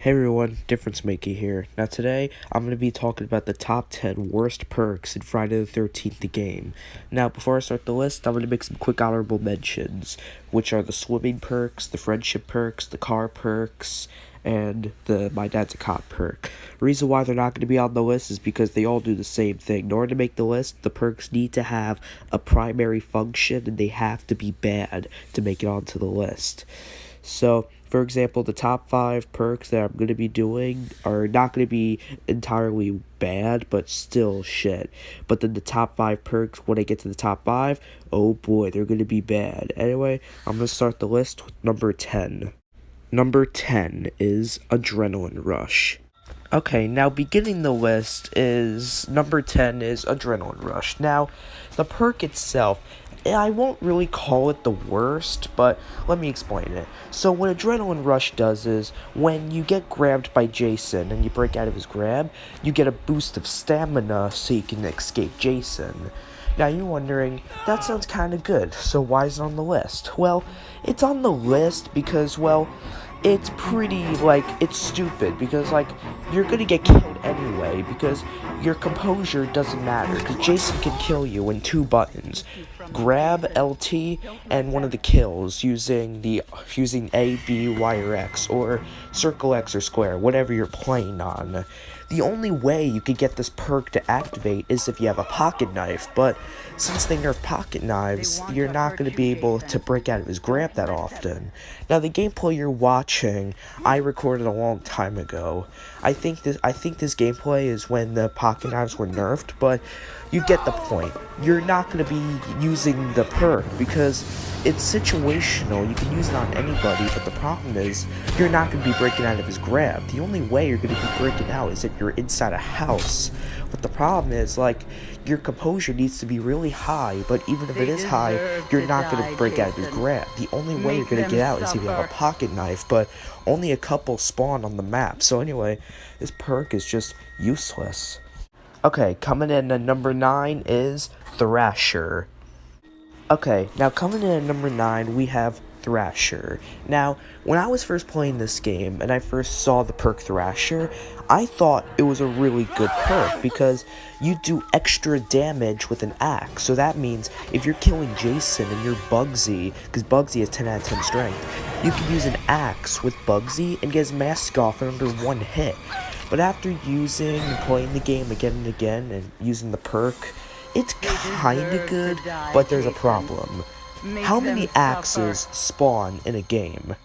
Hey everyone, Difference Maker here. Now today, I'm going to be talking about the top 10 worst perks in Friday the 13th the game. Now, before I start the list, I'm going to make some quick honorable mentions, which are the swimming perks, the friendship perks, the car perks, and the My Dad's a Cop perk. The reason why they're not going to be on the list is because they all do the same thing. In order to make the list, the perks need to have a primary function, and they have to be bad to make it onto the list. So, for example, the top 5 perks that I'm going to be doing are not going to be entirely bad, but still shit. But then the top 5 perks, when I get to the top 5, oh boy, they're going to be bad. Anyway, I'm going to start the list with number 10. Number 10 is Adrenaline Rush. Okay, now beginning the list is, number 10 is Adrenaline Rush. Now, the perk itself, I won't really call it the worst, but let me explain it. So what Adrenaline Rush does is, when you get grabbed by Jason and you break out of his grab, you get a boost of stamina so you can escape Jason. Now you're wondering, that sounds kinda good, so why is it on the list? Well, it's on the list because, well, it's pretty, it's stupid, because, you're gonna get killed anyway, because your composure doesn't matter, because Jason can kill you in 2 buttons. Grab, LT, and one of the kills using A, B, Y, or X, or circle X or square, whatever you're playing on. The only way you could get this perk to activate is if you have a pocket knife, but since they nerf pocket knives, you're not going to be able to break out of his grab that often. Now, the gameplay you're watching, I recorded a long time ago. I think this gameplay is when the pocket knives were nerfed, but you get the point. You're not going to be using the perk because it's situational. You can use it on anybody, but the problem is you're not going to be breaking out of his grab. The only way you're going to be breaking out is if you're inside a house. But the problem is, your composure needs to be really high, but even if it is high, you're not going to break out of his grab. The only way you're going to get out is if you have a pocket knife, but only a couple spawn on the map. So anyway, this perk is just useless. Okay, coming in at number 9 is Thrasher. Okay, now coming in at number 9, we have Thrasher. Now, when I was first playing this game, and I first saw the perk Thrasher, I thought it was a really good perk, because you do extra damage with an axe. So that means, if you're killing Jason and you're Bugsy, because Bugsy has 10 out of 10 strength, you can use an axe with Bugsy and get his mask off in under 1 hit. But after using and playing the game again and again, and using the perk, it's kinda good, but there's a problem. How many axes spawn in a game?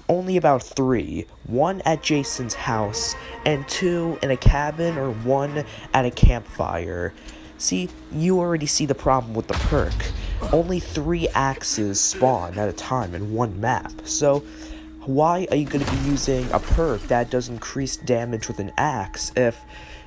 Only about 3. 1 at Jason's house, and 2 in a cabin, or 1 at a campfire. See, you already see the problem with the perk. Only 3 axes spawn at a time in 1 map, so why are you going to be using a perk that does increase damage with an axe if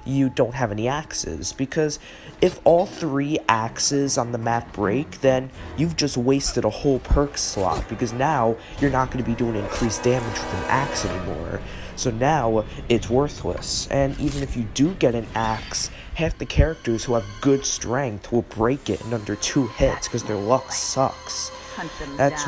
you don't have any axes? Because if all 3 axes on the map break, then you've just wasted a whole perk slot, because now you're not going to be doing increased damage with an axe anymore. So now it's worthless. And even if you do get an axe, half the characters who have good strength will break it in under 2 hits because their luck sucks. That's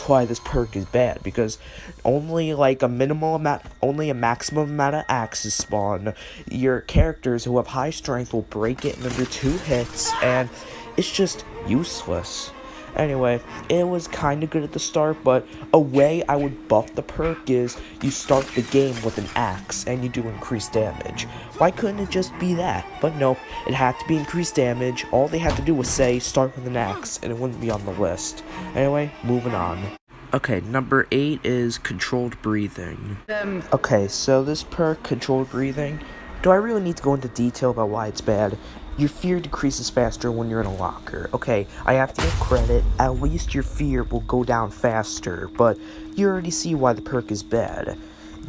why this perk is bad, because only a maximum amount of axes spawn. Your characters who have high strength will break it in under 2 hits, and it's just useless. Anyway, it was kinda good at the start, but a way I would buff the perk is you start the game with an axe and you do increased damage. Why couldn't it just be that? But no, it had to be increased damage. All they had to do was say start with an axe, and it wouldn't be on the list. Anyway, moving on. Okay, number 8 is Controlled Breathing. Okay, so this perk, Controlled Breathing, do I really need to go into detail about why it's bad? Your fear decreases faster when you're in a locker. Okay, I have to give credit, at least your fear will go down faster, but you already see why the perk is bad.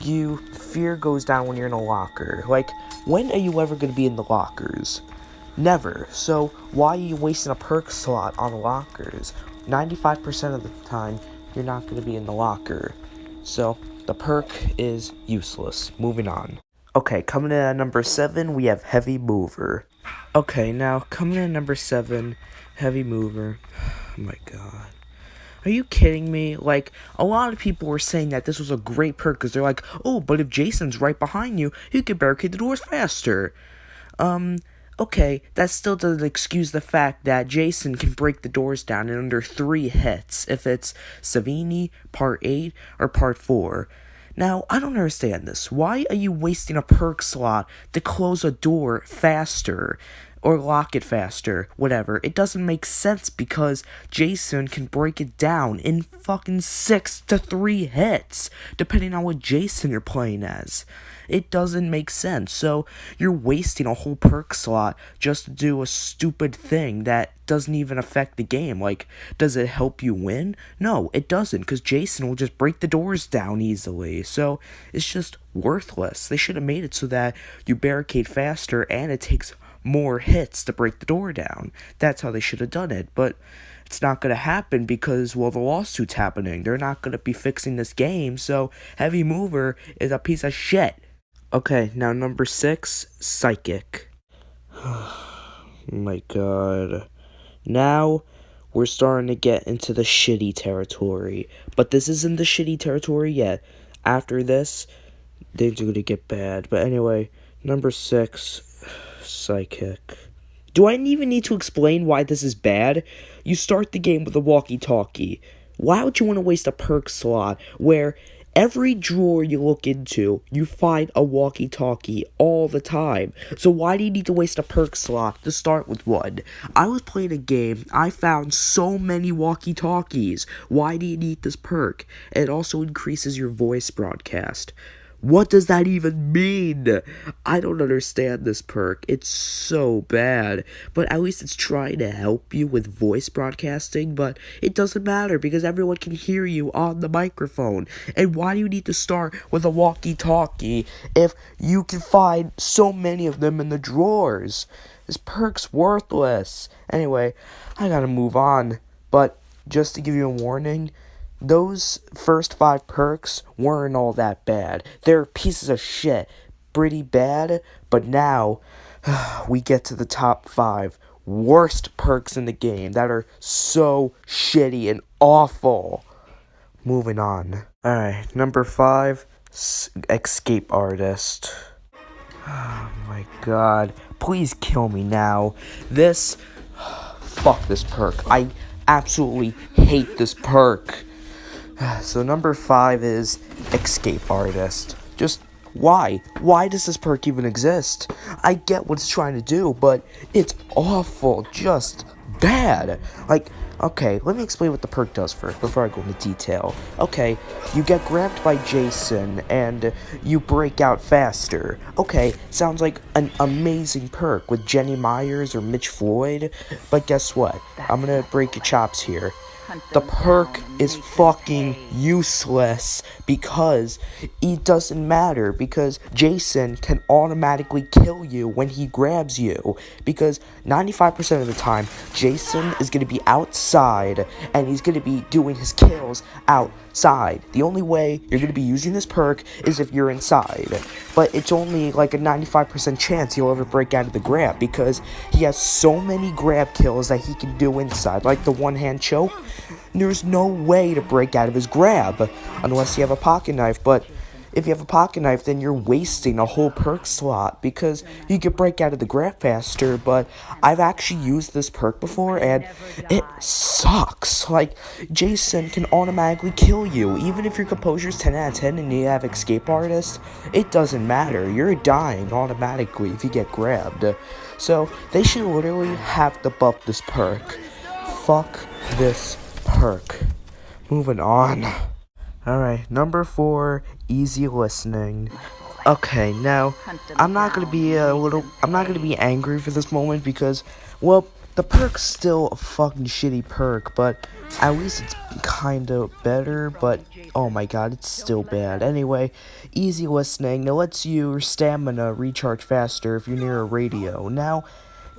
Fear goes down when you're in a locker. When are you ever going to be in the lockers? Never. So, why are you wasting a perk slot on lockers? 95% of the time, you're not going to be in the locker. So, the perk is useless. Moving on. Okay, coming in at number 7, we have Heavy Mover. Okay, now, coming in at number 7, Heavy Mover. Oh my god. Are you kidding me? Like, a lot of people were saying that this was a great perk because they're like, oh, but if Jason's right behind you, you can barricade the doors faster. Um, okay, that still doesn't excuse the fact that Jason can break the doors down in under 3 hits if it's Savini, Part 8, or Part 4. Now, I don't understand this. Why are you wasting a perk slot to close a door faster? Or lock it faster, whatever. It doesn't make sense because Jason can break it down in fucking 6 to 3 hits, depending on what Jason you're playing as. It doesn't make sense, so you're wasting a whole perk slot just to do a stupid thing that doesn't even affect the game. Like, does it help you win? No, it doesn't, because Jason will just break the doors down easily, so it's just worthless. They should have made it so that you barricade faster and it takes more hits to break the door down. That's how they should have done it, but it's not going to happen because, well, the lawsuit's happening. They're not going to be fixing this game, so Heavy Mover is a piece of shit. Okay, now number 6, Psychic. Oh my god. Now, we're starting to get into the shitty territory. But this isn't the shitty territory yet. After this, things are going to get bad. But anyway, number 6... Psychic. Do I even need to explain why this is bad? You start the game with a walkie-talkie. Why would you want to waste a perk slot where every drawer you look into, you find a walkie-talkie all the time? So why do you need to waste a perk slot to start with one? I was playing a game, I found so many walkie-talkies. Why do you need this perk? It also increases your voice broadcast. What does that even mean? I don't understand this perk. It's so bad. But at least it's trying to help you with voice broadcasting, but it doesn't matter because everyone can hear you on the microphone. And why do you need to start with a walkie-talkie if you can find so many of them in the drawers? This perk's worthless. Anyway, I gotta move on. But just to give you a warning, those first 5 perks weren't all that bad. They're pieces of shit. Pretty bad, but now we get to the top 5 worst perks in the game that are so shitty and awful. Moving on. Alright, number 5, Escape Artist. Oh my god. Please kill me now. Fuck this perk. I absolutely hate this perk. So number 5 is Escape Artist. Just why? Why does this perk even exist? I get what it's trying to do, but it's awful, just bad. Like, okay, let me explain what the perk does first before I go into detail. Okay, you get grabbed by Jason and you break out faster. Okay, sounds like an amazing perk with Jenny Myers or Mitch Floyd, but guess what? I'm gonna break your chops here. The perk is fucking useless because it doesn't matter because Jason can automatically kill you when he grabs you because 95% of the time Jason is going to be outside and he's going to be doing his kills outside. The only way you're going to be using this perk is if you're inside, but it's only like a 95% chance he'll ever break out of the grab because he has so many grab kills that he can do inside, like the one-hand choke. There's no way to break out of his grab unless you have a pocket knife, but if you have a pocket knife, then you're wasting a whole perk slot because you can break out of the grab faster, but I've actually used this perk before and it sucks. Like, Jason can automatically kill you. Even if your composure's 10 out of 10 and you have Escape Artist, it doesn't matter. You're dying automatically if you get grabbed. So, they should literally have to buff this perk. Fuck this perk. Moving on. Alright, number 4, Easylistening. Okay, now, I'm not gonna be angry for this moment because, well, the perk's still a fucking shitty perk, but at least it's kinda better, but, oh my god, it's still bad. Anyway, Easylistening, it lets your stamina recharge faster if you're near a radio. Now,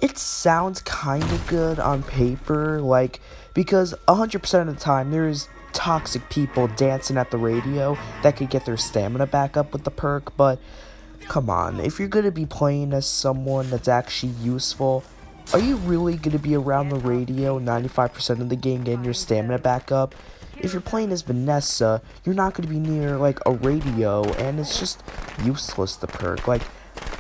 it sounds kinda good on paper, like, because 100% of the time, there's toxic people dancing at the radio that could get their stamina back up with the perk, but come on, if you're gonna be playing as someone that's actually useful, are you really gonna be around the radio 95% of the game getting your stamina back up? if you're playing as Vanessa, you're not going to be near, like, a radio, and it's just useless, the perk. Like,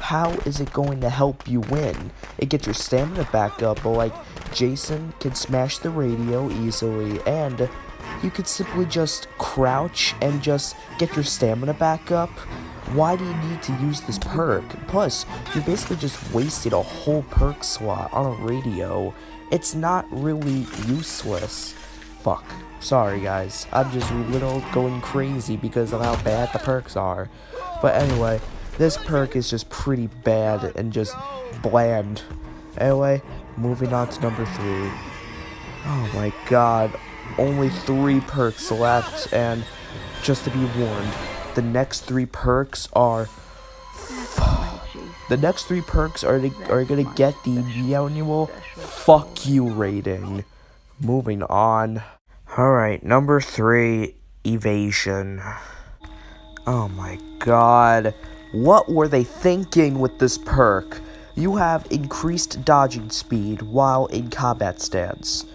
how is it going to help you win? It gets your stamina back up, but, like, Jason can smash the radio easily, and you could simply just crouch and just get your stamina back up. Why do you need to use this perk? Plus, you're basically just wasting a whole perk slot on a radio. It's not really useless. Fuck. Sorry, guys. I'm just a little going crazy because of how bad the perks are. But anyway, this perk is just pretty bad and just bland. Anyway, moving on to number 3. Oh my god. Only 3 perks left, and just to be warned, the next 3 perks are gonna get the annual fuck you rating. Moving on. Alright, number 3, Evasion. Oh my god. What were they thinking with this perk? You have increased dodging speed while in combat stance.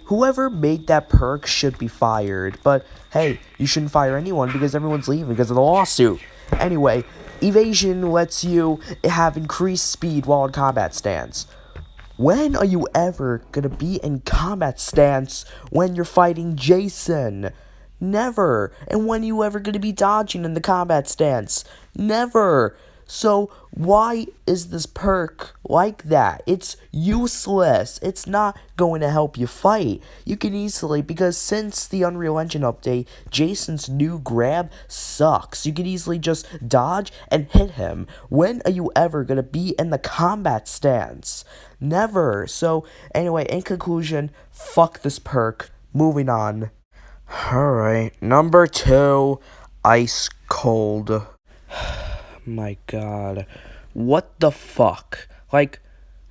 Whoever made that perk should be fired, but hey, you shouldn't fire anyone because everyone's leaving because of the lawsuit. Anyway, Evasion lets you have increased speed while in combat stance. When are you ever gonna be in combat stance when you're fighting Jason? Never. And when are you ever gonna be dodging in the combat stance? Never. So why is this perk like that? It's useless. It's not going to help you fight. You can easily, because since the Unreal Engine update, Jason's new grab sucks. You can easily just dodge and hit him. When are you ever going to be in the combat stance? Never. So anyway, in conclusion, fuck this perk. Moving on. Alright, number 2, Ice Cold. My god. What the fuck? Like,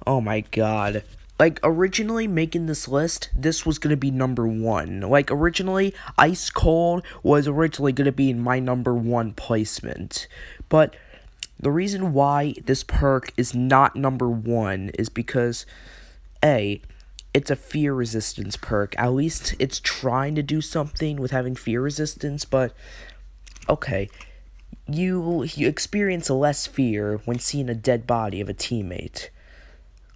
oh my god. Like, originally making this list, this was gonna be number 1. Like, originally, Ice Cold was originally gonna be in my number 1 placement. But the reason why this perk is not number 1 is because, A, it's a fear resistance perk. At least it's trying to do something with having fear resistance, but, okay. You experience less fear when seeing a dead body of a teammate.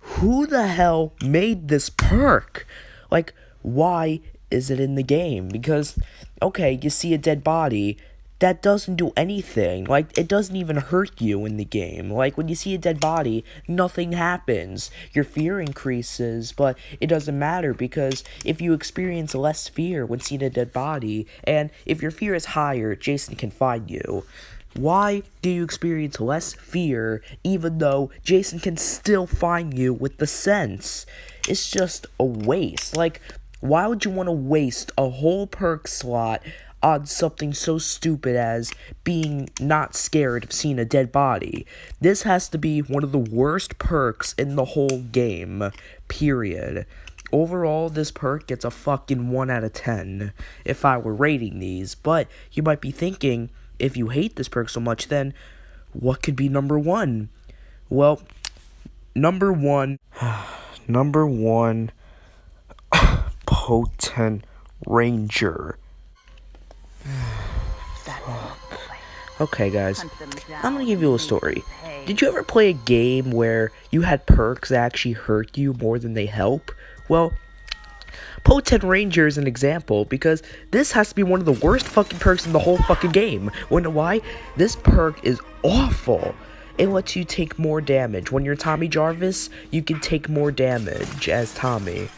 Who the hell made this perk? Like, why is it in the game? Because, okay, you see a dead body, that doesn't do anything. Like, it doesn't even hurt you in the game. Like, when you see a dead body, nothing happens. Your fear increases, but it doesn't matter because if you experience less fear when seeing a dead body, and if your fear is higher, Jason can find you. Why do you experience less fear even though Jason can still find you with the sense? It's just a waste. Like, why would you want to waste a whole perk slot on something so stupid as being not scared of seeing a dead body? This has to be one of the worst perks in the whole game, period. Overall, this perk gets a fucking 1 out of 10 if I were rating these, but you might be thinking, if you hate this perk so much, then what could be number 1? Well, number 1, Potent Ranger. Okay, guys, I'm gonna give you a story. Did you ever play a game where you had perks that actually hurt you more than they help? Well, Potent Ranger is an example, because this has to be one of the worst fucking perks in the whole fucking game. Wanna know why? This perk is awful. It lets you take more damage. When you're Tommy Jarvis, you can take more damage as Tommy.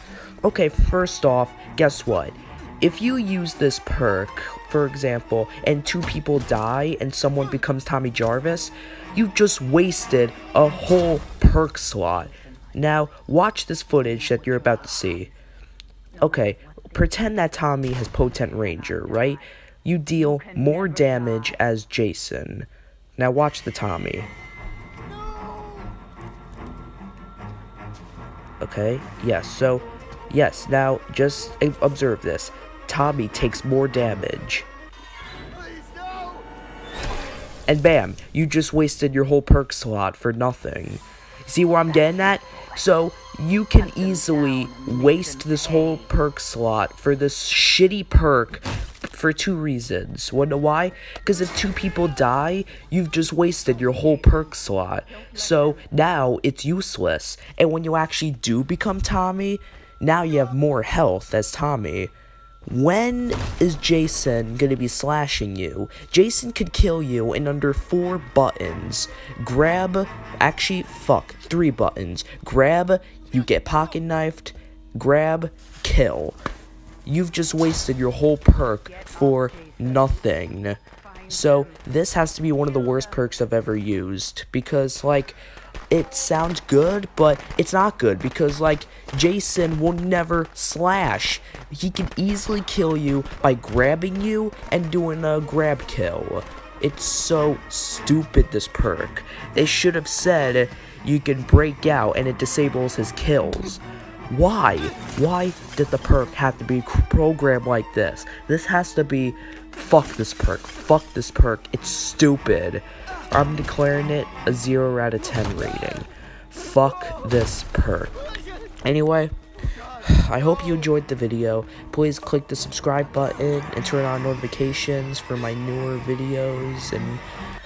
Okay, first off, guess what? If you use this perk, for example, and 2 people die and someone becomes Tommy Jarvis, you've just wasted a whole perk slot. Now, watch this footage that you're about to see. Okay, pretend that Tommy has Potent Ranger, right? You deal more damage as Jason. Now watch the Tommy. Okay, yes, now just observe this. Tommy takes more damage. And bam, you just wasted your whole perk slot for nothing. See where I'm getting at? So, you can easily waste this whole perk slot for this shitty perk for 2 reasons. Wanna know why? Because if 2 people die, you've just wasted your whole perk slot. So now it's useless. And when you actually do become Tommy, now you have more health as Tommy. When is Jason gonna be slashing you? Jason could kill you in under 4 buttons. Actually, 3 buttons. Grab, you get pocket knifed, grab, kill. You've just wasted your whole perk for nothing. So, this has to be one of the worst perks I've ever used, because, like, it sounds good, but it's not good, because, like, Jason will never slash. He can easily kill you by grabbing you and doing a grab kill. It's so stupid, this perk. They should have said you can break out and it disables his kills. Why? Why did the perk have to be programmed like this? This has to be, fuck this perk, it's stupid. I'm declaring it a 0 out of 10 rating. Fuck this perk. Anyway, I hope you enjoyed the video. Please click the subscribe button and turn on notifications for my newer videos, and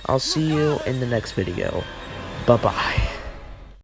I'll see you in the next video. Bye-bye.